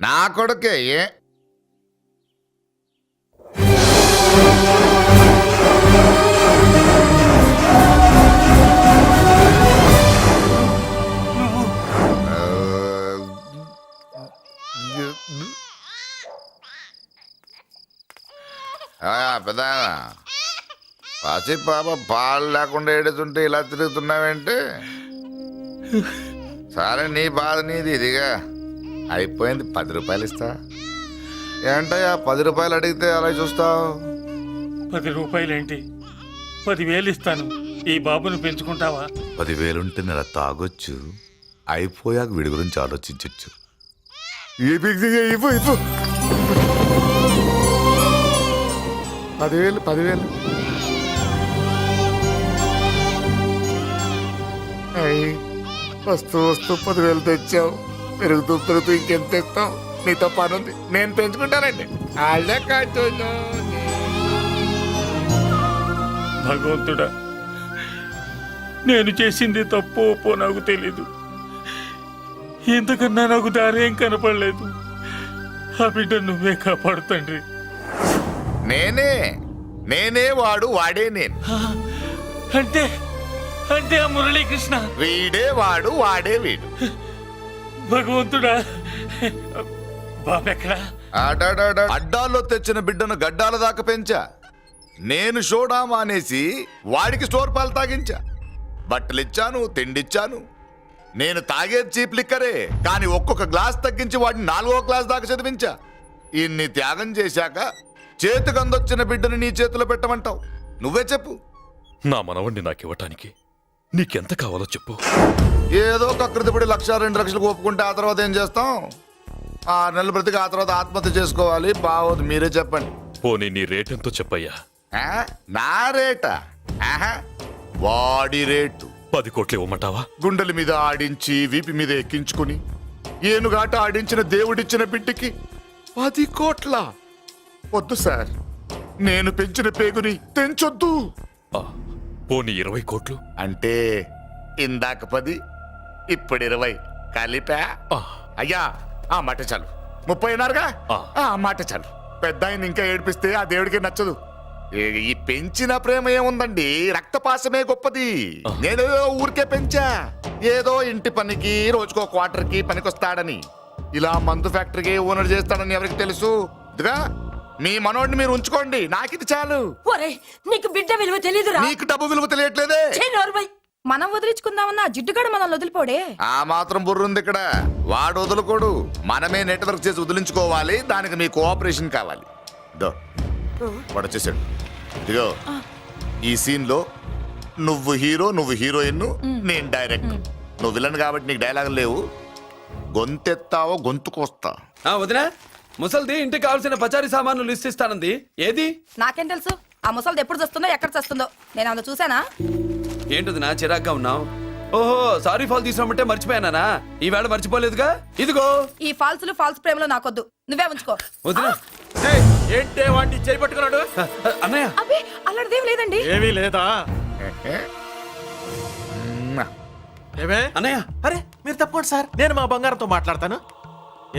నా కొడుకే పెద్ద పసి పాప పాలు లేకుండా ఏడుతుంటే ఇలా తిరుగుతున్నావేంటి? సరే నీ బాధ నీది, ఇదిగా అయిపోయింది. 10 రూపాయలు ఇస్తా. ఏంటయ్యా 10 రూపాయలు అడిగితే అలా చూస్తావు? 10 రూపాయలేంటి, 10,000 ఇస్తాను. ఈ బాబును పెంచుకుంటావా? 10,000 ఉంటే నెల తాగొచ్చు, అయిపోయాక వీడి గురించి ఆలోచించచ్చు. 10,000 వస్తూ 10,000 తెచ్చావు. పెరుగుతూ ఇంకెంత తెస్తావు? నీతో పని ఉంది, నేను పెంచుకుంటానండి. భగవంతుడా, నేను చేసింది తప్పు ఒప్పో నాకు తెలీదు. ఇంతకన్నా నాకు దారేం కనపడలేదు. ఆ బిడ్డ నువ్వే కాపాడు తండ్రి. నేనే వాడు, వాడే నేను. అంటే అంటే ఆ మురళీకృష్ణ వీడే వాడు, వాడే వీడు. భగవంతుడా, బాబెక్కడా? అడ్డాల్లో తెచ్చిన బిడ్డను గడ్డాల దాకా పెంచా. నేను షోడా మానేసి వాడికి స్టోర్ పాలు తాగించా. బట్టలిచ్చాను, తిండిచ్చాను. నేను తాగేది చీప్ లిక్కరే, కానీ ఒక్కొక్క గ్లాస్ తగ్గించి వాడిని 4వ క్లాస్ దాకా చదివించా. ఇన్ని త్యాగం చేశాక చేతికి అందొచ్చిన బిడ్డను నీ చేతిలో పెట్టమంటావు? నువ్వే చెప్పు. నా మనవణ్ణి నాకివ్వటానికి నీకెంత కావాలో చెప్పు. ఏదో కకృతిపడి 1,00,000 2 లక్షలకు ఒప్పుకుంటే ఆ తర్వాత ఏం చేస్తాం? 6 నెలలు బ్రతికి ఆ తర్వాత ఆత్మహత్య చేసుకోవాలి. బావోదు, మీరే చెప్పండి. పోనీ నీ రేటెంతో చెప్పయ్యా. నా రేటా? వాడి రేటు 10 కోట్లు ఇవ్వమంటావా? గుండెల మీద ఆడించి వీపి మీద ఎక్కించుకుని ఏనుగాట ఆడించిన దేవుడిచ్చిన బిడ్డకి 10 కోట్ల? వద్దు సార్, నేను పెంచిన పేగుని తెంచొద్దు. పోనీ 20 కోట్లు? అంటే ఇందాక 10, ఇప్పుడు 20 కలిపా. అయ్యా ఆ మాట చాలు. 30 అన్నారుగా, ఆ మాట చాలు. పెద్ద ఆయన ఇంకా ఏడిపిస్తే ఆ దేవుడికి నచ్చదు. ఈ పెంచిన ప్రేమ ఏముందండి, రక్తపాసమే గొప్పది. నేను ఊరికే పెంచా, ఏదో ఇంటి పనికి రోజుకో క్వార్టర్కి పనికొస్తాడని. ఇలా మందు ఫ్యాక్టరీకి ఓనర్ చేస్తాడని ఎవరికి తెలుసు? ఇదిగా మీ మనోడిని మీరు ఉంచుకోండి, నాకిది చాలు. నీకు బిడ్డ విలువ తెలియదురా? నీకు డబ్బు విలువ తెలియట్లేదే. మనం వదిలించుకుందామన్నా జిడ్డుగాడు మనల్ని వదిలిపోడే. ఆ మాత్రం బుర్రుంది ఇక్కడ. వాడు వదులుకోడు, మనమే నెట్వర్క్ చేసి వదిలించుకోవాలి. దానికి మీ కోఆపరేషన్ కావాలి. వాడు వచ్చేసాడు. ఇదిగో ఈ సీన్ లో నువ్వు హీరో, నువ్వు హీరోయిన్, నేను డైరెక్టర్. నువ్వు విలన్ కాబట్టి నీకు డైలాగ్ లేవు. గొంతెత్తావో గొంతుకొస్తా. వదినా, ముసల్ది ఇంటికి కావాల్సిన పచారీ సామాన్లు లిస్ట్ ఇస్తానంది. ఏది? నాకేం తెలుసు? ఆ ముసల్ది ఎప్పుడు చస్తుందో ఎక్కడ చస్తుందో నేను అందులో చూసానా? ఏంటదినా చిరాగ్గా ఉన్నావు? ఓహో, సారీ ఫాల్ తీసుకురామంటే మర్చిపోయానా? ఈవేళ మర్చిపోలేదుగా. ఇదిగో ఈ ఫాల్స్ ప్రేమలో నాకొద్దు, నువ్వే ఉంచుకో. వదినా, ఏంటే వాడిని చేయి పట్టుకున్నాడు? అన్నయ్య, అబ్బే అలాంటిదేం లేదండి. ఏమీ లేదా? ఏమే అన్నయ్య, అరే మీరు తప్పకుండా సార్, నేను మా బంగారంతో మాట్లాడతాను.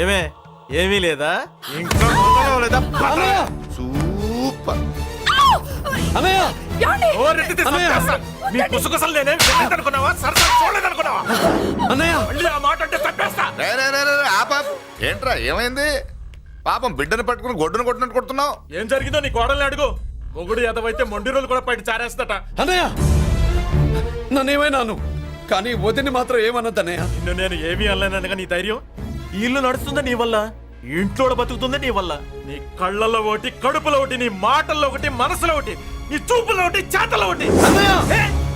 ఏమే ఏమీ లేదా? ఇంకా లేదా? సూపర్. అన్నయ్య, మీ కుసకుసలు నేనే అనుకున్నావా? సరసా చూడలేదనుకున్నావా? అన్నయ్య, మళ్ళీ ఆ మాట అంటే తప్పేస్తా. ఏంట్రా ఏమైంది? పాపం బిడ్డను పట్టుకుని గొడ్డును కొట్టినట్టు కొడుతున్నావు. ఏం జరిగిందో నీ కోడల్ని అడుగు. మొగుడు ఎదవైతే మొండి రోజులు కూడా బయట చారేస్తట. అన్నయ్య, నన్నేమైనాను కానీ వదిని మాత్రం ఏమన్నది అన్నయ్య. నిన్ను నేను ఏమీ అనలేనగా నీ ధైర్యం. ఈ ఇల్లు నడుస్తుందా నీ వల్ల, ఇంట్లో బతుకుతుందా నీ వల్ల. నీ కళ్ళల్లో ఒకటి, కడుపులో ఒకటి, నీ మాటల్లో ఒకటి, మనసులో ఒకటి, నీ చూపులో ఒకటి, చేతల్లో ఒకటి.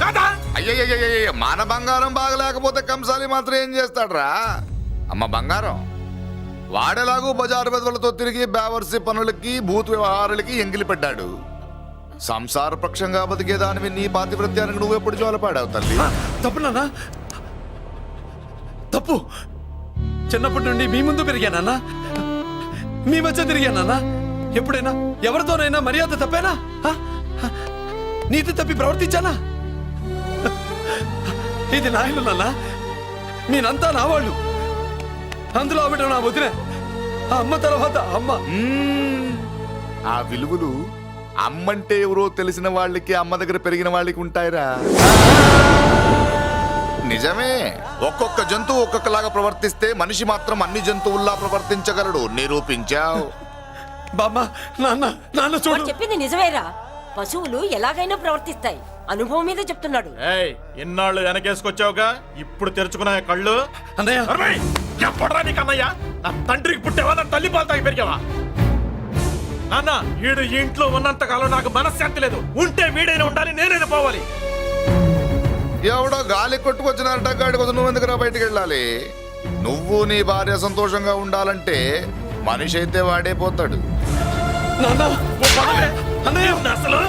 కాదా? అయ్యయ్య, మన బంగారం బాగలేకపోతే కంసాలి మాత్రం ఏం చేస్తాడ్రా? అమ్మ బంగారం వాడేలాగూ బజారు బెదవులతో తిరిగి బేవర్సి పనులకి, భూత వ్యవహారాలకి ఎంగిలి పెట్టాడు. సంసార పక్షంగా బతికేదానివి నీ పాతివృత్యానికి నువ్వెప్పుడు జోలపాడావు తల్లి? తప్పు నాన్న, తప్పు. చిన్నప్పటి నుండి మీ ముందు పెరిగానన్నా, మీ మధ్య తిరిగానన్నా. ఎప్పుడైనా ఎవరితోనైనా మర్యాద తప్పేనా? నీతి తప్పి ప్రవర్తించానా? ఇది నా ఇల్లు నాన్న, నేనంతా నా వాళ్ళు. అందులో ఆవిడ నా వదిలే. ఆ అమ్మ తర్వాత అమ్మ. ఆ విలువలు అమ్మంటే ఎవరో తెలిసిన వాళ్ళకి అమ్మ దగ్గర పెరిగిన వాళ్ళకి ఉంటాయిరా. నిజమే, ఒక్కొక్క జంతువు ఒక్కొక్కలాగా ప్రవర్తిస్తే మనిషి మాత్రం అన్ని జంతువుల్లా ప్రవర్తించగలడు. నిరూపించావు. బామ్మ, నాన్న, నాన్న చూడు. వాడు చెప్పింది నిజమేరా. పశువులు ఎలాగైనా ప్రవర్తిస్తాయి. అనుభవం మీద చెప్తున్నాడు. ఏయ్, ఇన్నాళ్ళు వెనకేసుకొచ్చావుగా, ఇప్పుడు తెరుచుకున్నా కళ్ళు. అన్నయ్య, అరవై! ఎప్పుడురా నీకు అన్నయ్య? నా తండ్రికి పుట్టావా, నా తల్లి పాలు తాగి పెరిగావా? నాన్న, వీడు ఈ ఇంట్లో ఉన్నంత కాలం నాకు మనశ్శాంతి లేదు. ఉంటే వీడైనా ఉండాలి, నేనైనా పోవాలి. ఎవడో గాలి కొట్టుకొచ్చినారట, గాడి కోసం నువ్వు ఎందుకురా బయటికి వెళ్ళాలి? నువ్వు నీ భార్య సంతోషంగా ఉండాలంటే మనిషి అయితే వాడే పోతాడు. నాన్న, ఓ పదవే. అన్నయ్య, నా అసలు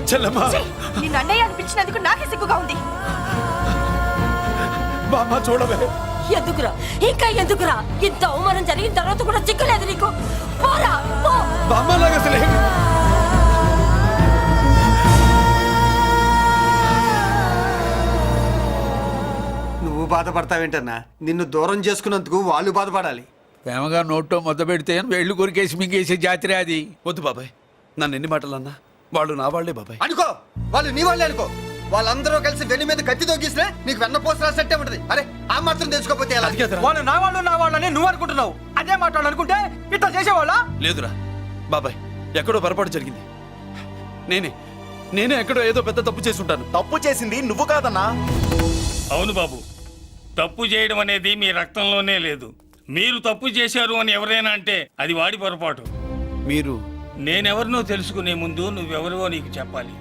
చెల్లమ్మ, నిన్ను అన్నయ్య అనిపించినందుకు నాకే సిగ్గుగా ఉంది. బామ్మ చూడవే. ఎందుకురా, ఇంకా ఎందుకురా? ఇంత అవమానం జరిగిన తర్వాత కూడా చిక్కలేదు నీకు? పోరా, పో. బామ్మ లాగా అసలు నువ్వు బాధపడతావేంటన్నా? నిన్ను దూరం చేసుకున్నందుకు వాళ్ళు బాధపడాలి. ప్రేమగా నోట్లో మొద్ద పెడితే వేళ్ళు కొరికేసి మింగేసే జాతిరే అది. వద్దు బాబాయ్, నన్ను ఎన్ని మాటలు అన్నా వాళ్ళు నా వాళ్ళే బాబాయ్. అనుకో, వాళ్ళు నీ వాళ్ళే అనుకో. వాళ్ళందరూ కలిసి వెన్ను మీద కత్తి తోగిస్తే నీకు వెన్నపోస రాసినట్టే ఉంటది. అరే, ఆ మాత్రం తెలుసుకోపోతే ఎలా? అది కాదురా. వాళ్ళు నా వాళ్ళని నువ్వు అనుకుంటున్నావు. అదే మాట్లాడు అనుకుంటే ఇట్లా చేసేవాళ్ళ. లేదురా బాబాయ్, ఎక్కడో పొరపాటు జరిగింది. నేనే ఎక్కడో ఏదో పెద్ద తప్పు చేసి ఉంటాను. తప్పు చేసింది నువ్వు కాదన్నా. అవును బాబు, తప్పు చేయడం అనేది మీ రక్తంలోనే లేదు. మీరు తప్పు చేశారు అని ఎవరైనా అంటే అది వాడి పొరపాటు. మీరు నేనెవరినో తెలుసుకునే ముందు నువ్వెవరివో నీకు చెప్పాలి.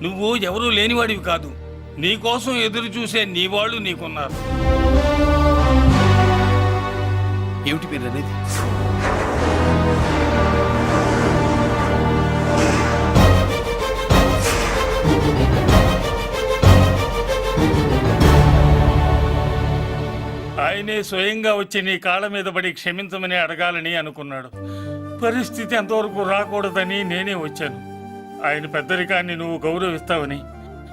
నువ్వు ఎవరూ లేనివాడివి కాదు. నీకోసం ఎదురు చూసే నీ వాళ్ళు నీకున్నారు. ఏమిటి మీరు అనేది? ఆయనే స్వయంగా వచ్చి నీ కాళ్ళ మీద పడి క్షమించమని అడగాలని అనుకున్నాడు. పరిస్థితి అంతవరకు రాకూడదని నేనే వచ్చాను. ఆయన పెద్దరికాన్ని నువ్వు గౌరవిస్తావని,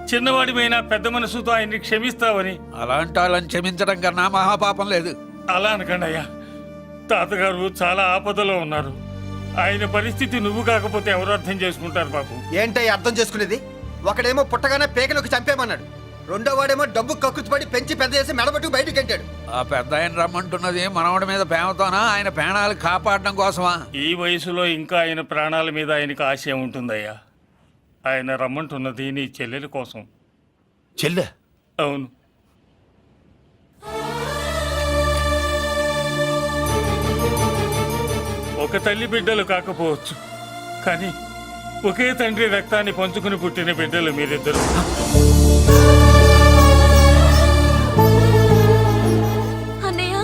చిన్నవాడిపైన పెద్ద మనసుతో ఆయన్ని క్షమిస్తావని. అలాంటి వాళ్ళని క్షమించడం కన్నా మహాపాపం లేదు. అలా అనకండి అయ్యా. తాతగారు చాలా ఆపదలో ఉన్నారు. ఆయన పరిస్థితి నువ్వు కాకపోతే ఎవరు అర్థం చేసుకుంటారు బాబు? ఏంటయ్య అర్థం చేసుకునేది? ఒకడేమో పుట్టగానే పేకలోకి చంపేమన్నాడు. రెండో వాడేమో డబ్బు కక్కుతుపడి పెంచి పెద్ద చేసి మెడబెట్టుకు బయటకు గంటాడు. ఆ పెద్ద ఆయన రమ్మంటున్నది మనవడి మీద ప్రేమతోనా, ఆయన ప్రాణాలు కాపాడడం కోసమా? ఈ వయసులో ఇంకా ఆయన ప్రాణాల మీద ఆయనకు ఆశ ఉంటుందయ్యా. ఆయన రమ్మంటున్నది నీ చెల్లెల కోసం. చెల్లె? అవును. ఒక తల్లి బిడ్డలు కాకపోవచ్చు, కానీ ఒకే తండ్రి రక్తాన్ని పంచుకుని పుట్టిన బిడ్డలు మీరిద్దరు. అన్నయ్య,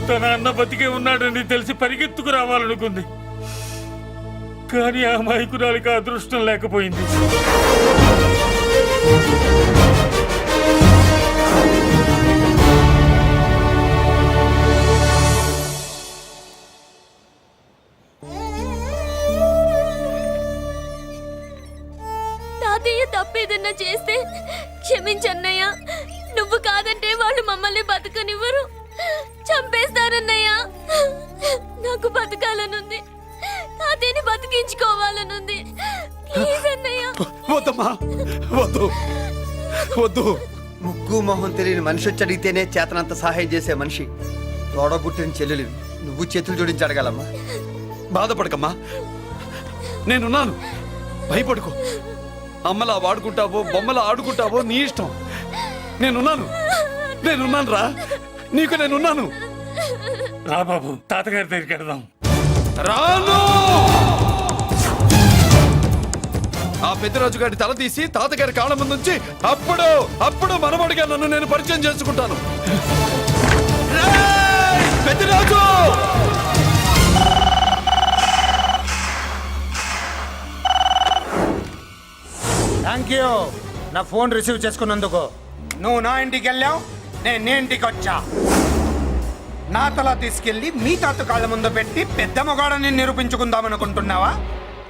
తన అన్న బతికే ఉన్నాడని తెలిసి పరిగెత్తుకు రావాలనుకుంది, కానీ ఆ మైకురాలికి అదృష్టం లేకపోయింది. తాతయ్య తప్పేదన్నా చేస్తే క్షమించన్నయ్య. నువ్వు కాదంటే వాళ్ళు మమ్మల్ని బతకనివ్వరు, చంపేస్తారన్నయ్య. నాకు బతకాలనుంది, తాతయ్యని బతికించుకోవాలనుంది. ప్లీజ్ అన్నయ్య. వద్దమ్మా, వద్దు వద్దు. ముగ్గు మొహం తెలియని మనిషి వచ్చి అడిగితేనే చేతనంత సహాయం చేసే మనిషి. తోడబుట్టిన చెల్లెలు నువ్వు చేతులు జోడించి అడగాలమ్మా. బాధపడకమ్మా, నేనున్నాను. భయపడుకో. అమ్మలా వాడుకుంటావో బొమ్మలా ఆడుకుంటావో నీ ఇష్టం. నేనున్నాను రా, నీకు నేనున్నాను. రా బాబు, తాతగారి దగ్గరికి వెళ్దాం. రాను. ఆ పెద్దరాజు గారి తల తీసి తాతగారి కాళ్ళ ముందుంచి అప్పుడు మనమడిగా నన్ను నేను పరిచయం చేసుకుంటాను. పెద్దరాజు! థ్యాంక్ యూ నా ఫోన్ రిసీవ్ చేసుకున్నందుకు. నువ్వు నా ఇంటికి వెళ్ళావు, నేను నీ ఇంటికి వచ్చా. నా తల తీసుకెళ్లి మీ తాత కాళ్ళ ముందు పెట్టి పెద్ద మొగాడని నిరూపించుకుందామనుకుంటున్నావా?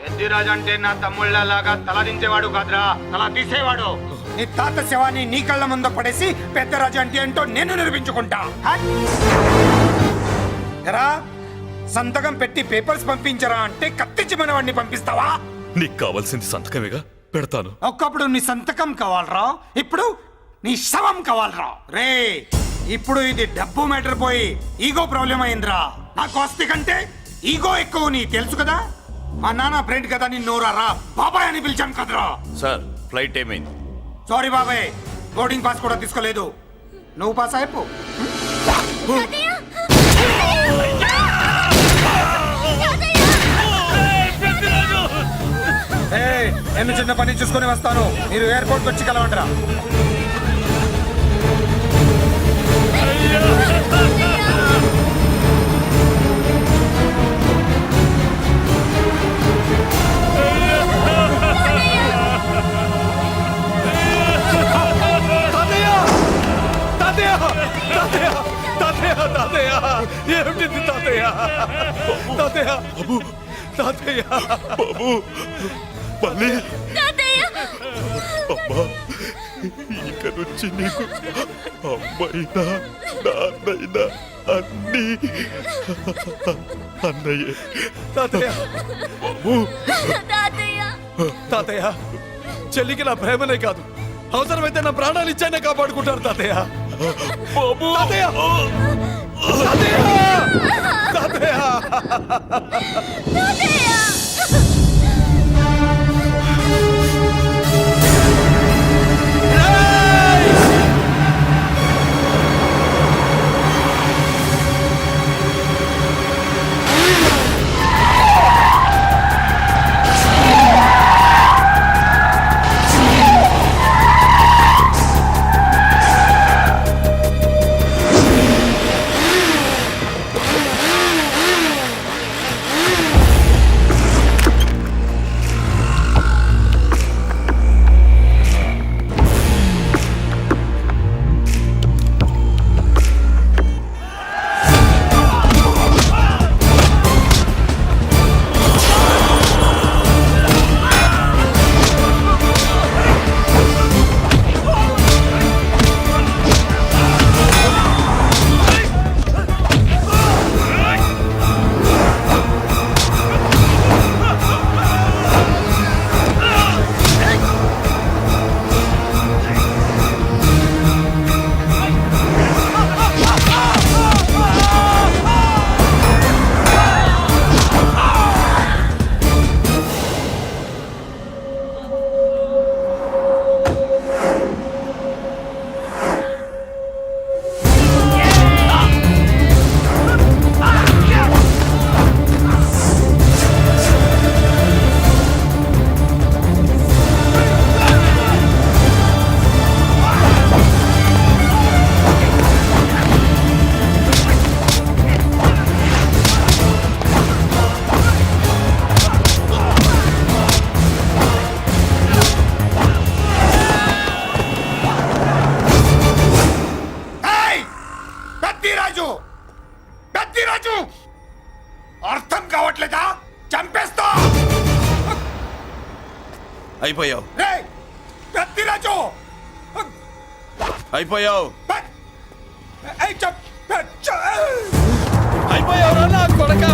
పెద్దిరాజు అంటే నా తమ్ముళ్ళలాగా తల దించేవాడు కాదురా, తల తీసేవాడు. నీ తాత శవాన్ని నీ కళ్ళ ముందు పడేసి పెద్దరాజు అంటే ఏంటో నేను నిరూపించుకుంటా. హట్! ఎరా సంతకం పెట్టి పేపర్స్ పంపించరా అంటే కత్తించమని వాడిని పంపిస్తావా? నీకు కావాల్సింది సంతకమేగా, పెడతాను. ఒకప్పుడు నీ సంతకం కావాలరా, ఇప్పుడు నీ శవం కావాలరా. రే ఇప్పుడు ఇది డబ్బు మ్యాటర్ పోయి ఈగో ప్రాబ్లం అయిందిరా. నాకు ఆస్తి కంటే ఈగో ఎక్కువ, నీ తెలుసు కదా. మా నాన్న ఫ్రెండ్ కదా, నిన్నోరా బాబాయ్ అని పిలిచాను కదరా. సార్ ఫ్లైట్ ఏమైంది? సారీ బాబాయ్, బోర్డింగ్ పాస్ కూడా తీసుకోలేదు. నువ్వు పాస్ అయిపో. నేను చిన్న పని చూసుకొని వస్తాను, మీరు ఎయిర్పోర్ట్కి వచ్చి కలవండిరా. ఏమిటి తాతయ్య? తాతయ్య బాబు, తాతయ్య బాబు మళ్ళీ అమ్మా, ఇక నుంచి నీకు అమ్మైనా నాన్నైనా అన్నీ అన్నయ్యే. తాతయ్య బాబు తాతయ్య, చెల్లికి నా ప్రేమనే కాదు, అవసరమైతే నా ప్రాణాలు ఇచ్చానే కాపాడుకుంటారు తాతయ్య. బాబు తాతయ్య తాతయ్య తాతయ్య అర్థం కావట్లేదా? చంపేస్తా. అయిపోయావు, పెద్దిరాజు అయిపోయావు, అయిపోయావు నా కొడక.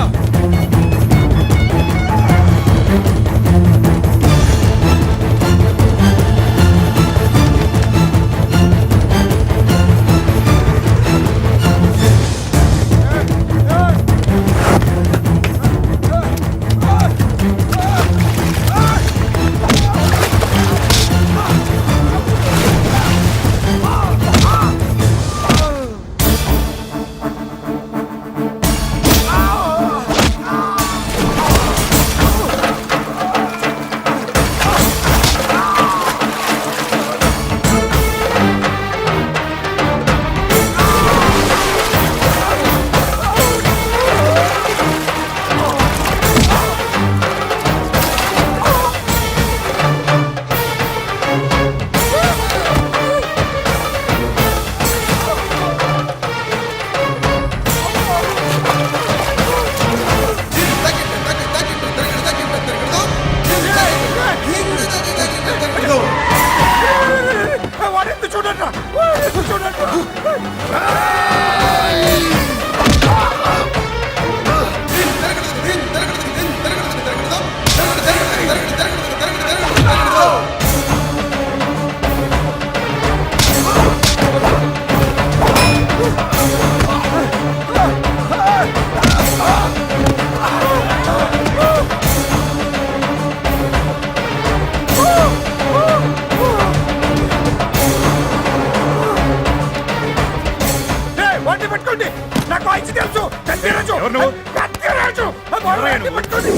నాకు వాయిస్ తెలుసు కత్తిరాజు ఎవరు నువ్వు? కత్తిరాజు ఆ గొడవ ఏంటి పట్టుకోండి.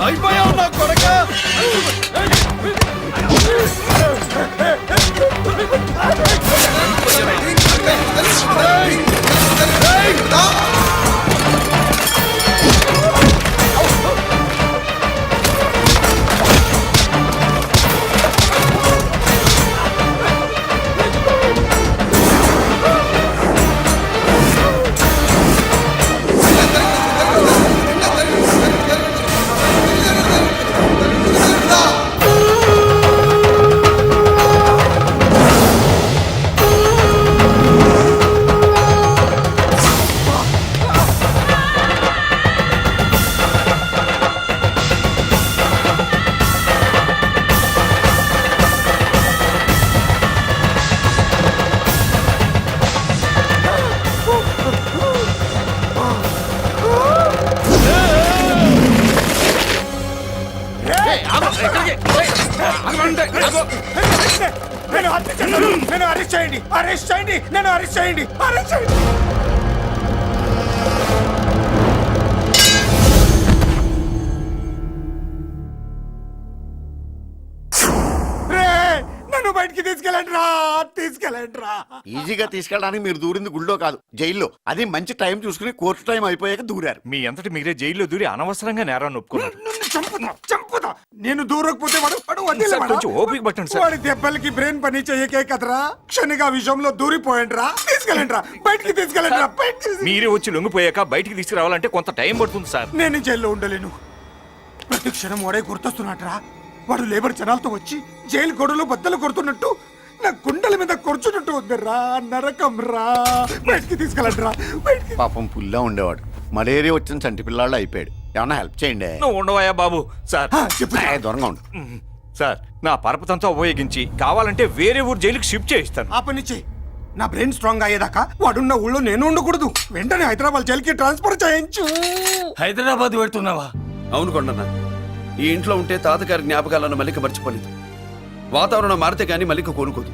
అయిపోయావు నా కొడకా. నేను హత్య చేశాను. నేను అరెస్ట్ చేయండి, అరెస్ట్ చేయండి, నన్ను అరెస్ట్ చేయండి, అరెస్ట్ చేయండి. నన్ను బయటికి తీసుకెళ్ళండి రా, తీసుకెళ్ళండి రా. ఈజీగా తీసుకెళ్ళడానికి మీరు దూరింది గుళ్ళో కాదు జైల్లో. అది మంచి టైం చూసుకుని కోర్టు టైం అయిపోయాక దూరారు. మీ అంతటి మీరే జైల్లో దూరి అనవసరంగా నేరాన్ని ఒప్పుకున్నారు. నన్ను చంపుతా, చంపుతా. నేను దూరకపోతే వాడు వదిలేవాడా? కొంచెం ఓపిక పట్టండి సార్. వాడి దెబ్బలకి బ్రెయిన్ పని చేయకే కదరా. క్షణిగా విషయంలో దూరిపోయండి రా, తీసుకెళ్ళండి రా, బయటికి తీసుకెళ్ళండి రా, బయటికి. మీరే వచ్చి లొంగిపోయాక బయటికి తీసుకురావాలంటే కొంత టైం పడుతుంది సార్. నేను జైల్లో ఉండలేను. ప్రతి క్షణం వాడే గుర్తొస్తున్నట్రా. వాడు లేబర్ జనాలతో వచ్చి జైలు గొడవలో బద్దలు కొడుతున్నట్టు నా గుండెల మీద కొడుచున్నట్టు ఉందిరా. నరకం రా, బయటికి తీసుకెళ్ళండి రా, బయటికి. పాపం పుల్లా ఉండేవాడు, మలేరియా వచ్చిన చంటి పిల్లాళ్ళు అయిపోయాడు. ఏమన్నా హెల్ప్ చేయండి. నువ్వు ఉండవయ్యా బాబు. సార్ చెప్పు. దూరంగా ఉండు. సార్ నా పరపతంతో ఉపయోగించి కావాలంటే వేరే ఊరు జైలుకి షిఫ్ట్ చేయిస్తాను. ఆ పని చెయ్యి. నా బ్రెయిన్ స్ట్రాంగ్ అయ్యేదాకా వాడున్న ఊళ్ళో నేను ఉండకూడదు. వెంటనే హైదరాబాద్ జైలుకి ట్రాన్స్ఫర్ చేయించు. హైదరాబాద్ పెడుతున్నావా? అవును కొండన్న, ఈ ఇంట్లో ఉంటే తాతగారి జ్ఞాపకాలను మల్లిక మర్చిపోలేదు. వాతావరణం మారితే గానీ మల్లిక కోరుకోదు.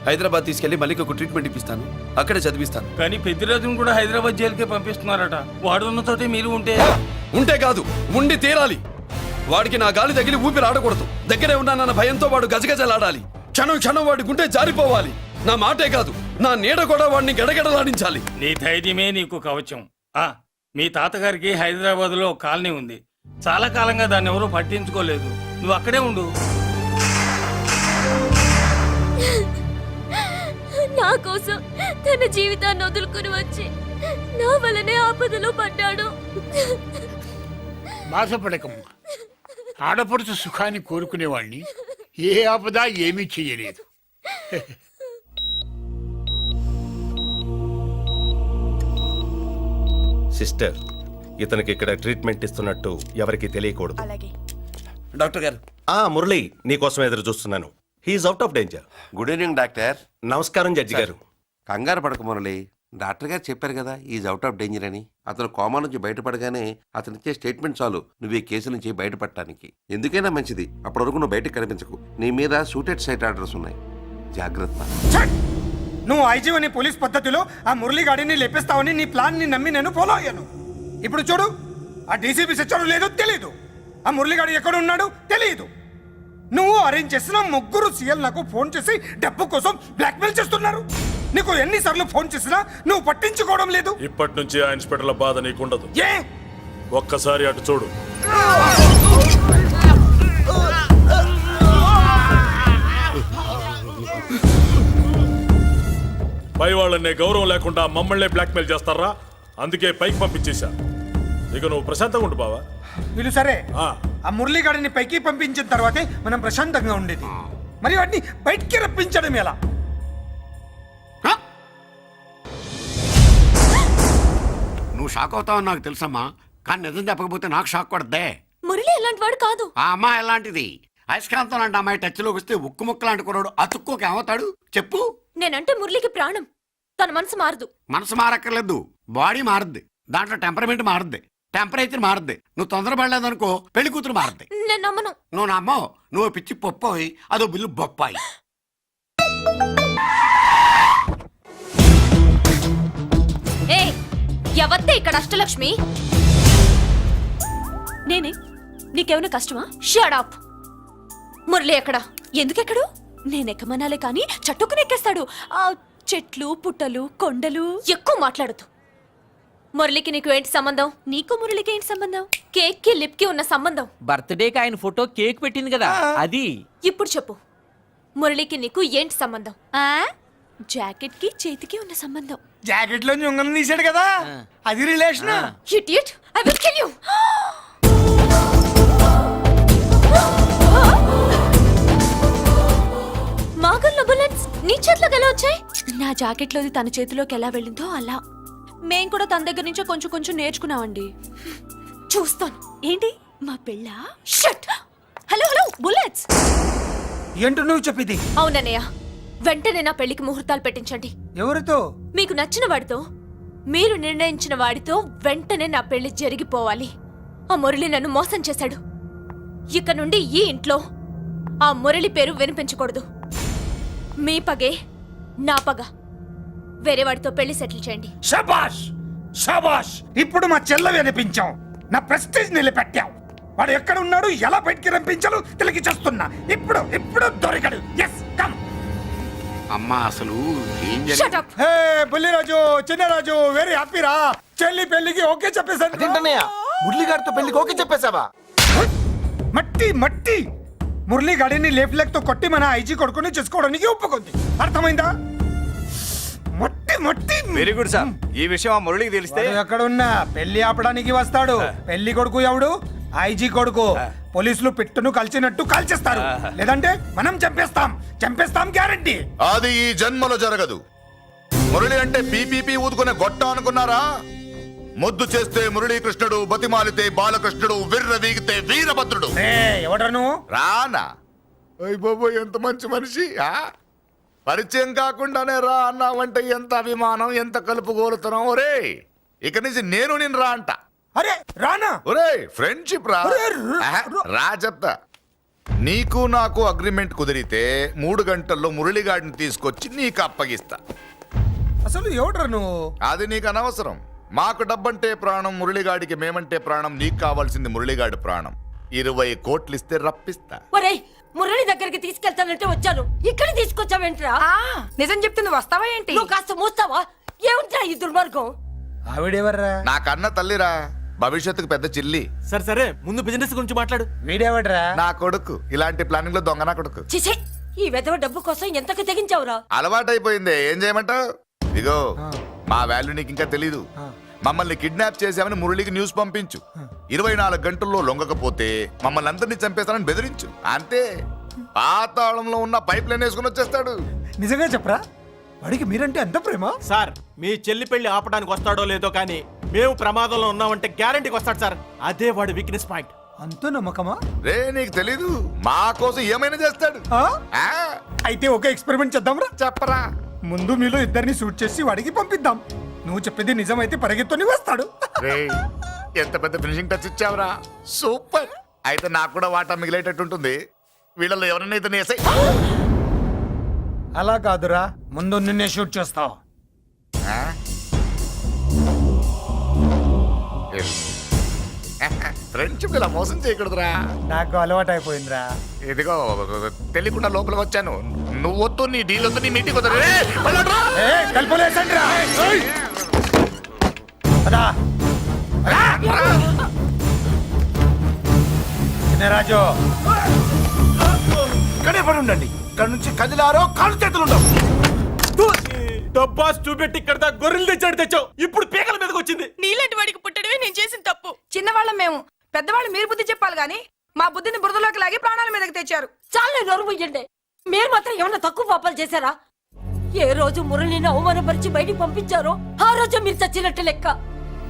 హైదరాబాద్ తీసుకెళ్లి మల్లికకు ట్రీట్మెంట్ ఇప్పిస్తాను, అక్కడే చదివిస్తాను. కానీ పెద్దిరాజును కూడా హైదరాబాద్ జైలుకే పంపిస్తున్నారట. వాడున్న తోటే మీరు ఉంటే కాదు, ఉండి తీరాలి. వాడికి నా గాలి తగిలి ఊపిరి ఆడకూడదు. దగ్గరే ఉన్నానన్న భయంతో వాడు గజగజలాడాలి. క్షణం క్షణం వాడి గుండె జారిపోవాలి. నా మాటే కాదు, నా నీడ కూడా వాడిని గడగడలాడించాలి. నీ ధైర్యమే నీకు కవచం. మీ తాతగారికి హైదరాబాద్ లో కాలనీ ఉంది. చాలా కాలంగా దాన్ని ఎవరూ పట్టించుకోలేదు. నువ్వు అక్కడే ఉండు. నా కోసం తన జీవితాన్ని వదులుకుని వచ్చి నా వల్లనే ఆపదలో పడ్డాడు. బాధపడకమ్మా. ఆడపడుచు సుఖాన్ని కోరుకునేవాణ్ణి ఏ ఆపద ఏమీ చెయ్యలేదు. సిస్టర్, ఇతనికి ఇక్కడ ట్రీట్మెంట్ ఇస్తున్నట్టు ఎవరికి తెలియకూడదు. అలాగే. డాక్టర్ గారు. మురళి, నీకోసం ఎదురు చూస్తున్నాను. He is out of danger. Good evening doctor. నమస్కారం జడ్జి గారు. కంగారు పడక మురళి, డాక్టర్ గారు చెప్పారు కదా ఈజ్ అవుట్ ఆఫ్ డేంజర్ అని. అతను కోమా నుంచి బయటపడగానే అతను ఇచ్చే స్టేట్మెంట్ చాలు నువ్వు ఈ కేసు నుంచి బయటపడటానికి. ఎందుకైనా మంచిది, అప్పటి వరకు నువ్వు బయటకు కనిపించకు. నీ మీద షూటెడ్ సైట్ ఆర్డర్స్ ఉన్నాయి, జాగ్రత్త. నువ్వు ఐజీ అని పోలీస్ పద్ధతిలో ఆ మురళీగాడిని లేపిస్తావని నీ ప్లాన్ ని నమ్మి నేను ఫాలో అయ్యాను. ఇప్పుడు చూడు, ఆ డీసీపీ సచ్చాడు లేదో తెలియదు, ఆ మురళీగాడు ఎక్కడ ఉన్నాడు తెలియదు. నువ్వు అరేంజ్ చేసిన ముగ్గురు సీఎల్ నాకు ఫోన్ చేసి డబ్బు కోసం బ్లాక్మెయిల్ చేస్తున్నారు. నీకు ఎన్నిసార్లు ఫోన్ చేసినా నువ్వు పట్టించుకోవడం లేదు. ఇప్పటి నుంచి ఆ ఇన్స్పెక్టర్ల బాధ నీకుండదు. ఏ ఒక్కసారి అటు చూడు. పై వాళ్ళనే గౌరవం లేకుండా మమ్మల్నే బ్లాక్మెయిల్ చేస్తారా? అందుకే పైకి పంపించేశా. ఇక నువ్వు ప్రశాంతంగా ఉండు బావా. వీళ్ళు సరే, ఆ మురళీగాడిని పైకి పంపించిన తర్వాతే మనం ప్రశాంతంగా ఉండేది. మరి వాటిని బయటికి రప్పించడం ఎలా? నువ్వు షాక్ అవుతావని నాకు తెలుసమ్మా, కానీ నిజం చెప్పకపోతే నాకు షాక్ కొడద్దే. మురళి ఎలాంటి వాడు కాదు. ఆ అమ్మాయి ఎలాంటిది? అయస్కాంతం లాంటి అమ్మాయి టచ్లోకి వస్తే ఉక్కు ముక్క లాంటి కుర్రాడు అతుక్కోక ఏమవుతాడు చెప్పు? నేనంటే మురళికి ప్రాణం. తన మనసు మారదు. మనసు మారక్కర్లేదు, బాడీ మారుద్ది. దాంట్లో టెంపరమెంట్ మారుద్ది, టెంపరేచర్ మారుద్ది. నువ్వు తొందరపడలేదనుకో పెళ్లి కూతురు మారుద్ది. నేను నమ్మను. నువ్వు నమ్మో, నువ్వు పిచ్చి పొప్పోయి అదో బిల్లు బొప్పాయి. ఎవత్తే ఇక్కడ అష్టలక్ష్మి? నేనే. నీకేమైనా కష్టమా? Shut up. మురళి ఎక్కడ? ఎందుకెక్కడు? నేనెక్కమనాలే కానీ చట్టుకుని ఎక్కేస్తాడు. ఆ చెట్లు, పుట్టలు, కొండలు. ఎక్కువ మాట్లాడదు. మురళికి నీకు ఏంటి సంబంధం? నీకు మురళికి ఏంటి సంబంధం? కేక్ కి లిప్ కి ఉన్న సంబంధం. బర్త్డేకి ఆయన ఫోటో కేక్ పెట్టింది కదా అది. ఇప్పుడు చెప్పు, మురళికి నీకు ఏంటి సంబంధం? జాకెట్ కి చేతికి ఉన్న సంబంధం. జాకెట్ లో ఉంగరం తీసాడు కదా, అది relation. Idiot, I will kill you. మాగల్లో బుల్లెట్స్ నీ చేతిలోకి ఎలా వచ్చాయి? నా జాకెట్ లోది తన చేతిలోకి ఎలా వెళ్ళిందో అలా. మేం కూడా తన దగ్గర నుంచే కొంచెం కొంచెం నేర్చుకున్నామండి. చూస్తాను. ఏంటి మా పెళ్ళ? షట్. Hello hello bullets. ఏంటో నువ్వు చెప్పేది? అవునన్నయ్య, వెంటనే నా పెళ్లికి ముహూర్తాలు పెట్టించండి. ఎవరితో? మీకు నచ్చిన వాడితో, మీరు నిర్ణయించిన వాడితో వెంటనే నా పెళ్లి జరిగిపోవాలి. ఆ మురళి నన్ను మోసం చేశాడు. ఇక నుండి ఈ ఇంట్లో ఆ మురళి పేరు వినిపించకూడదు. మీ పగే నా పగ. వేరే వాడితో పెళ్లి సెటిల్ చేయండి. శబాష్ శబాష్, ఇప్పుడు మా చెల్ల వినిపించాం, నా ప్రెస్టేజ్ నిలబెట్టాం. వాడు ఎక్కడ ఉన్నాడు, ఎలా బయటికి రంపించాలో తెలికి చేస్తున్నా. ఇప్పుడు ఇప్పుడు దొరికాడు. Yes come. అమ్మా అసలు ఏం Shut up. హే బుల్లిరాజు, చిన్నరాజు, వెరీ హ్యాపీ రా. చెల్లి పెళ్లికి ఓకే చెప్పేశాను. అదేంటన్నయ్య, మురళి గారితో పెళ్లికి ఓకే చెప్పేశావా? మట్టి మట్టి. మురళి గాడిని లేఫ్ లెగ్ తో కొట్టి మన ఐజీ కొడుకుని చేసుకోవడానికి ఒప్పుకుంది. అర్థమైందా? మట్టి మట్టి. Very good sir. ఈ విషయం ఆ మురళికి తెలిస్తే వాడు ఎక్కడున్నా పెళ్లి ఆపడానికి వస్తాడు. పెళ్లి కొడుకు ఎవడు? ఐజీ కొడుకు. పోలీసులు పిట్టును కలిసినట్టు కాల్చేస్తారు, లేదంటే మనం చంపేస్తాం. చంపేస్తాం గ్యారంటీ. అది ఈ జన్మలో జరగదు. మురళి అంటే పీపీపీ ఊదుకునే గొట్ట అనుకున్నారా? ముద్దు చేస్తే మురళీకృష్ణుడు, బతిమాలితే బాలకృష్ణుడు, విర్ర వీగితే వీరభద్రుడు. ఎవడరా నువ్వు? రానా? అయ్య బాబోయ్, ఎంత మంచి మనిషి. పరిచయం కాకుండానే రా అన్నావంటే ఎంత అభిమానం, ఎంత కలుపుగోలుతున్నాం. ఒరే, ఇక నుంచి నేను నిన్ను రా అంట. అరే రానా? ఒరే, ఫ్రెండ్షిప్ రా. రా చెప్తా. నీకు నాకు అగ్రిమెంట్ కుదిరితే 3 గంటల్లో మురళిగాడిని తీసుకొచ్చి నీకు అప్పగిస్తా. అసలు ఎవడరా నువ్వు? అది నీకు అనవసరం. మాకు డబ్బంటే ప్రాణం, మురళిగాడికి మేమంటే ప్రాణం. నీకు కావాల్సింది మురళిగాడి ప్రాణం. 20 కోట్లు ఇస్తే రప్పిస్తా. ఒరేయ్, మురళి దగ్గరికి తీసుకెళ్తానంటే వచ్చాను, ఇక్కడ తీసుకొచ్చావేంట్రా? నిజం చెప్తే నువ్వు వస్తావా ఏంటి? నువ్వు కాస్త మూస్తావా? ఏమిట్రా ఈ దుర్మార్గం? ఆవిడెవర్రా? నా కన్న తల్లిరా, భవిష్యత్తుకు పెద్ద చిల్లి. సరే సరే, ముందు బిజినెస్ గురించి మాట్లాడు. వీడేవడ్రా? నా కొడుకు. ఇలాంటి ప్లానింగ్ లో దొంగ నా కొడుకు. చిసే, ఈ వెధవ డబ్బు కోసం ఎంతకు తెగించావురా? అలవాటైపోయింది, ఏం చేయమంటావు? ఇగో, మా వాల్యూ నీకు ఇంకా తెలీదు. మమ్మల్ని కిడ్నాప్ చేసామని మురళికి న్యూస్ పంపించు. 24 గంటల్లో లొంగకపోతే మమ్మల్ని అందరినీ చంపేస్తానని బెదిరించు. అంతే. పాతాళంలో ఉన్న పైప్ లైన్ వేసుకుని వచ్చేస్తాడు. నిజంగా చెప్పరా? వాడికి మీరంటే ఎంత ప్రేమ? సార్, మీ చెల్లి పెళ్లి ఆపడానికి వస్తాడో లేదో కానీ మేము ప్రమాదంలో ఉన్నామంటే గ్యారంటీకి వస్తాడు సార్. అదే వాడి వీక్నెస్ పాయింట్. అంత నమ్మకమా? రే, నీకు తెలీదు, మా కోసం ఏమైనా చేస్తాడు. అయితే ఒక ఎక్స్పెరిమెంట్ చేద్దాంరా. చెప్పరా. ముందు మీలో ఇద్దరిని షూట్ చేసి వాడికి పంపిద్దాం. నువ్వు చెప్పేది నిజమైతే పరిగెత్తుని వస్తాడు. రే, ఎంత పెద్ద ఫినిషింగ్ టచ్ ఇచ్చావురా. సూపర్. అయితే నాకు కూడా వాటా మిగిలేటట్టు ఉంటుంది. వీళ్ళలో ఎవరైనా ఇతను వేసాయి. అలా కాదురా, ముందు నిన్నే షూట్ చేస్తావు. ఫ్రెండ్షిప్ ఇలా మోసం చేయకూడదురా. నాకు అలవాటు అయిపోయిందిరా. ఇదిగో, తెలియకుండా లోపలికి వచ్చాను. నువ్వు వద్దు, నీ డీల్ వద్దు, నీ మీటింగ్ వద్దు. రాజు, ఇక్కడే పడి ఉండండి. ఇక్కడ నుంచి కదిలారో కాళ్ళు చేతులు ఉండవు. డబ్బాస్ చూపెట్టి ఇక్కడ గొర్రెలు తెచ్చావు. ఇప్పుడు పీకల మీదకి వచ్చింది. నీలాంటి వాడికి పుట్టడమే నేను చేసిన తప్పు. చిన్నవాళ్ళం మేము, పెద్దవాళ్ళు మీరు బుద్ధి చెప్పాలి గాని మా బుద్ధిని బురదలోకి లాగి ప్రాణాల మీదకి తెచ్చారు. చాలా నోరు ముయ్యండి. మీరు మాత్రం ఏమన్నా తక్కువ పాపాలు చేశారా? ఏ రోజు మురళిని అవమానపరిచి బయటికి పంపించారో ఆ రోజు మీరు చచ్చినట్టు లెక్క.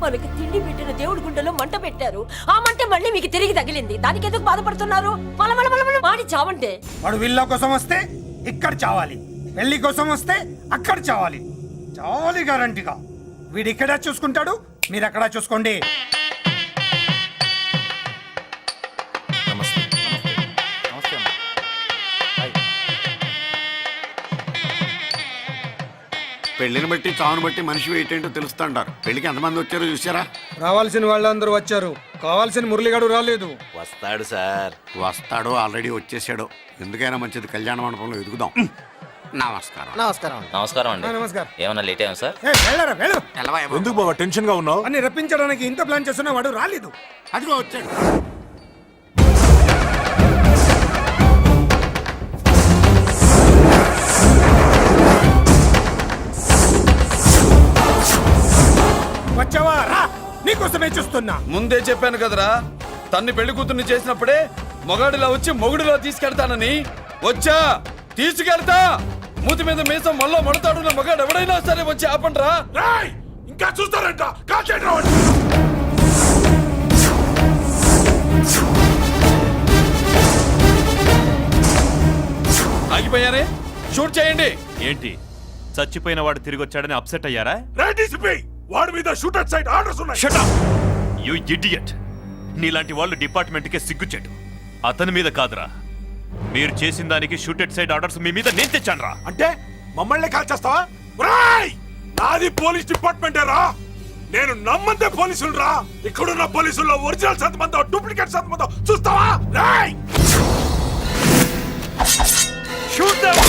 మనకి తిండి పెట్టిన దేవుడి గుండెలో మంట పెట్టారు. ఆ మంట మళ్ళీ మీకు తిరిగి తగిలింది. దానికి ఎందుకు బాధపడుతున్నారు? మాడి చావంటే. వాడు విల్లా కోసం వస్తే ఇక్కడ చావాలి, పెళ్లి కోసం వస్తే అక్కడ చావాలి. చావాలి గ్యారంటీగా. వీడు ఇక్కడ చూసుకుంటాడు, మీరు అక్కడ చూసుకోండి. పెళ్లిని బట్టి చావును బట్టి మనిషి ఏంటంటో తెలుస్తుంటారు. పెళ్లికి ఎంతమంది వచ్చారో చూసారా? రావాల్సిన వాళ్ళందరూ వచ్చారు, కావాల్సిన మురళిగాడు రాలేదు. వస్తాడు సార్. వస్తాడో ఆల్రెడీ వచ్చేసాడో. ఎందుకైనా మంచిది కళ్యాణ మండపంలో ఎదుగుదాం. నమస్కారం. నమస్కారం. నమస్కారం అండి. నమస్కారం. ఏమన్నా లేట్ అయ్యాం సార్? వెళ్ళరా వెళ్ళు. ఎందుకు బాబా టెన్షన్ గా ఉన్నావు? అని రప్పించడానికి ఇంత ప్లాన్ చేస్తున్నా వాడు రాలేదు. అదిగో వచ్చాడు. వచ్చావా? రా, నీకోసమే చూస్తున్నా. ముందే చెప్పాను కదరా, తన్ని పెళ్లి కూతుర్ని చేసినప్పుడే మొగాడిలా వచ్చి మొగుడిలో తీసుకెళ్తానని. వచ్చా, తీసుకెళ్తా. మూతి మీద మీసం మళ్ళా మడతాడున్న మగాడు ఎవడైనా సరే వచ్చి ఆపండ్రా. ఇంకా చూస్తారంట. ఆగిపోయారే, షూట్ చేయండి. ఏంటి చచ్చిపోయిన వాడు తిరిగి వచ్చాడని అప్సెట్ అయ్యారా? వాడి మీద షూటర్ సైడ్ ఆర్డర్స్ ఉన్నాయి. Shut up! You idiot! నీలాంటి వాళ్ళు డిపార్ట్మెంట్ కే సిగ్గుచెట్టు. అతని మీద కాదురా, మీరు చేసిన దానికి షూటెడ్ సైడ్ ఆర్డర్స్ మీ మీద నేను తెచ్చానురా. అంటే మమ్మల్ని కాల్ చేస్తావా? నాది పోలీస్ డిపార్ట్మెంటే రా. నేను నమ్మందే పోలీసులు రా. ఇక్కడున్న పోలీసుల్లో ఒరిజినల్ సత్మంతో డూప్లికేట్ సత్మంతో చూస్తావా? Rai shoot them.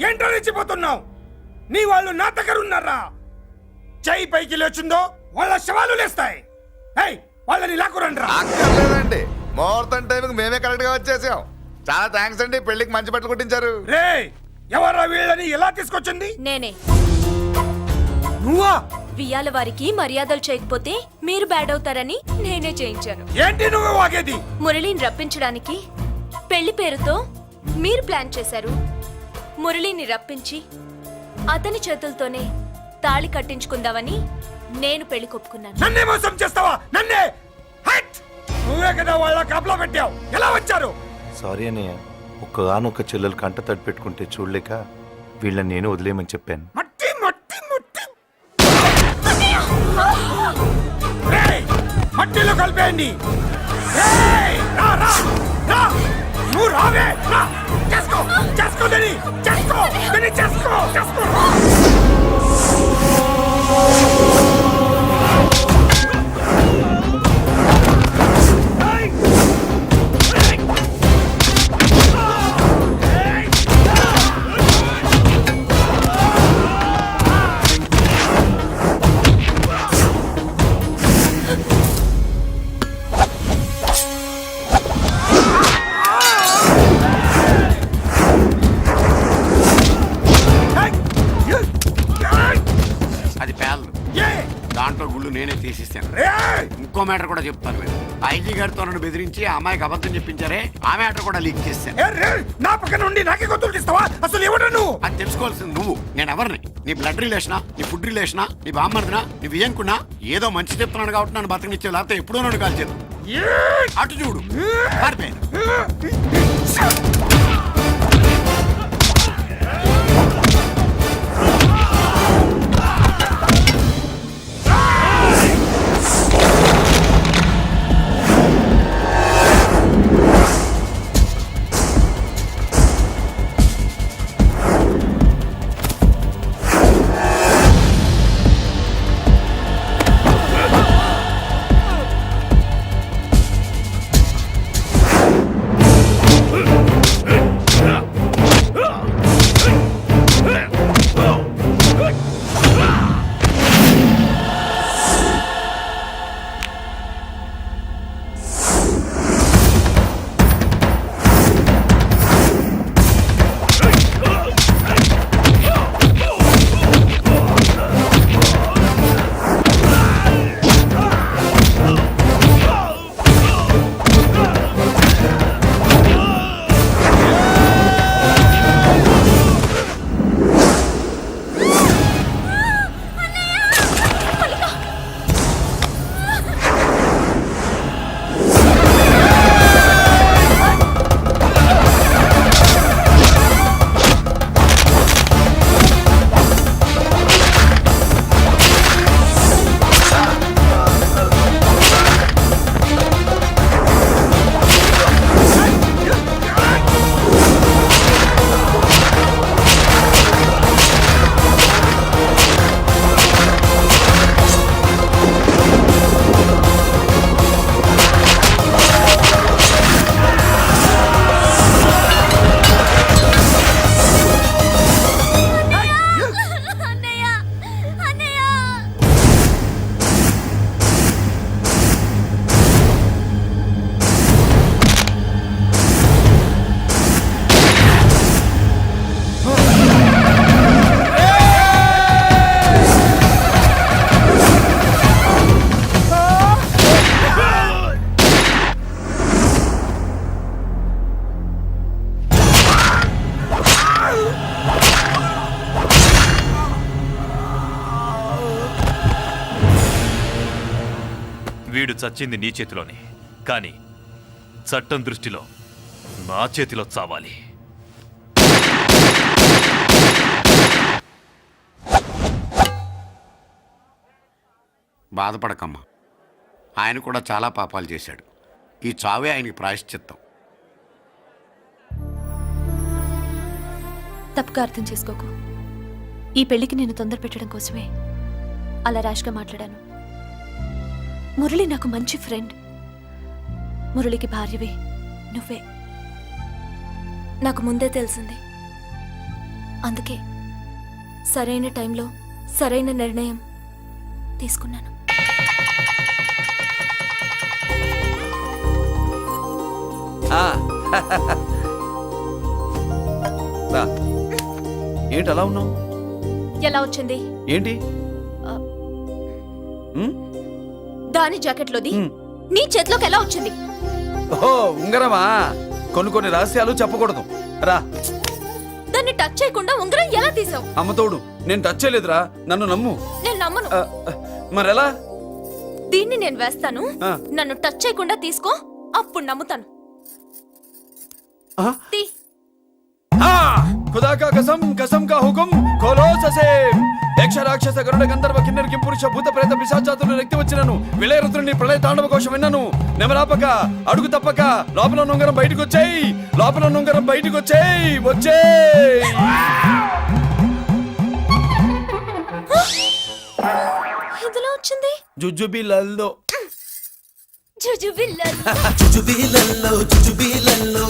ఏంటో రెచ్చిపోతున్నావు? నీ వాళ్ళు నా దగ్గర ఉన్నారా? చెయ్యి పైకి లేచుందో వాళ్ళ శవాలు లేస్తాయి. వాళ్ళని లాక్కురండి రా. అక్కర్లేదండి, ముహూర్తం టైంకి మేమే కరెక్ట్ గా వచ్చేసాం. చాలా థ్యాంక్స్ అండి, పెళ్లికి మంచి బట్టలు కుట్టించారు. రే, ఎవరా వీళ్ళని ఎలా తీసుకొచ్చింది? నేనే. నువ్వా? వియ్యాల వారికి మర్యాదలు చేయకపోతే మీరు బ్యాడ్ అవుతారని నేనే చేయించాను. ఏంటి నువ్వు వాగేది? మురళిని రప్పించడానికి పెళ్లి పేరుతో మీరు ప్లాన్ చేశారు. మురళిని రప్పించి అతని చేతులతోనే తాళి కట్టించుకుందామని నేను పెళ్లి కొప్పుకున్నాను. నన్నే మోసం చేస్తావా? నన్నే? నువ్వే కదా వాళ్ళ కాపలా పెట్టావు. ఎలా వచ్చారు? సారీ అన్నయ్య, ఒక్కగానొక్క చెల్లెలు కంట తడి పెట్టుకుంటే చూడలేక వీళ్ళని నేను వదిలేయమని చెప్పాను. మట్టి మట్టి మట్టి రేయ్, మట్టిలో కలిపేయండి. నువ్వు రావే. చేసుకో చేసుకో దని చేసుకో దని చేసుకో చేసుకో. అది పేలదు. దాంట్లో గుళ్ళు నేనే తీసిస్తాను. ఇంకో మ్యాటర్ కూడా చెప్తాను. మీరు ఐజీ గారితో నన్ను బెదిరించి ఆ అమ్మాయికి అబద్ధం చెప్పించారే, ఆ మ్యాటర్ కూడా లీక్ చేస్తాను. నా పక్కన ఉండి నాకే గొంతులు తీస్తావా? అసలు ఎవరు నువ్వు? అది తెలుసుకోవాల్సింది నువ్వు. నేను ఎవరిని? నీ బ్లడ్ రిలేషనా, నీ ఫుడ్ రిలేషనా, నీ బామ్మర్దినా, నీ వియ్యంకున్నా? ఏదో మంచి చెప్తున్నాను కాబట్టి నన్ను బతకనిచ్చే, లేకపోతే ఎప్పుడో నన్ను కాల్చేది. అటు చూడు, పారిపోయాను. వీడు చచ్చింది నీ చేతిలోనే, కానీ చట్టం దృష్టిలో నా చేతిలో చావాలి. బాధపడకమ్మా, ఆయన కూడా చాలా పాపాలు చేశాడు. ఈ చావే ఆయనకి ప్రాయశ్చిత్తం. తప్పుగా అర్థం చేసుకోకు. ఈ పెళ్లికి నేను తొందర పెట్టడం కోసమే అలా ర్యాష్గా మాట్లాడాను. మురళి నాకు మంచి ఫ్రెండ్. మురళికి భార్యవే నువ్వే. నాకు ముందే తెలిసింది. అందుకే సరైన టైంలో సరైన నిర్ణయం తీసుకున్నాను. ఏంటి అలా ఉన్నావు? ఎలా వచ్చింది? ఏంటి దాని జాకెట్లోది నీ చేతిలోకి ఎలా వచ్చింది? ఓహో, ఉంగరమా? కొన్ని రహస్యాలు చెప్పకూడదు. రా. దాన్ని టచ్ చేయకుండా ఉంగరం ఎలా తీసావు? అమ్మతోడు, నేను టచ్ చేయలేదురా, నన్ను నమ్ము. నేను నమ్మను. మరెలా? దీన్ని నేను వేస్తాను, నన్ను టచ్ చేయకుండా తీసుకో, అప్పుడు నమ్ముతాను. తీ. खुदा का कसम, कसम का हुकुम, खोलो ससे. యక్ష రాక్షస గరుడ గంధర్వ కిన్నెర కింపురుష భూత ప్రేత పిశాచాతులు రక్తి వచ్చినను విలయరుద్రుని ప్రళయ తాండవ కోశం విన్నను. నెమరాపక అడుగు తప్పక లోపల నుంగరం బయటకు వచ్చేయి, లోపల నుంగరం బయటకు వచ్చేయి, వచ్చేయి. ఇదిలా వచ్చింది జుజుబిలల్లో జుజుబిల్లల్లో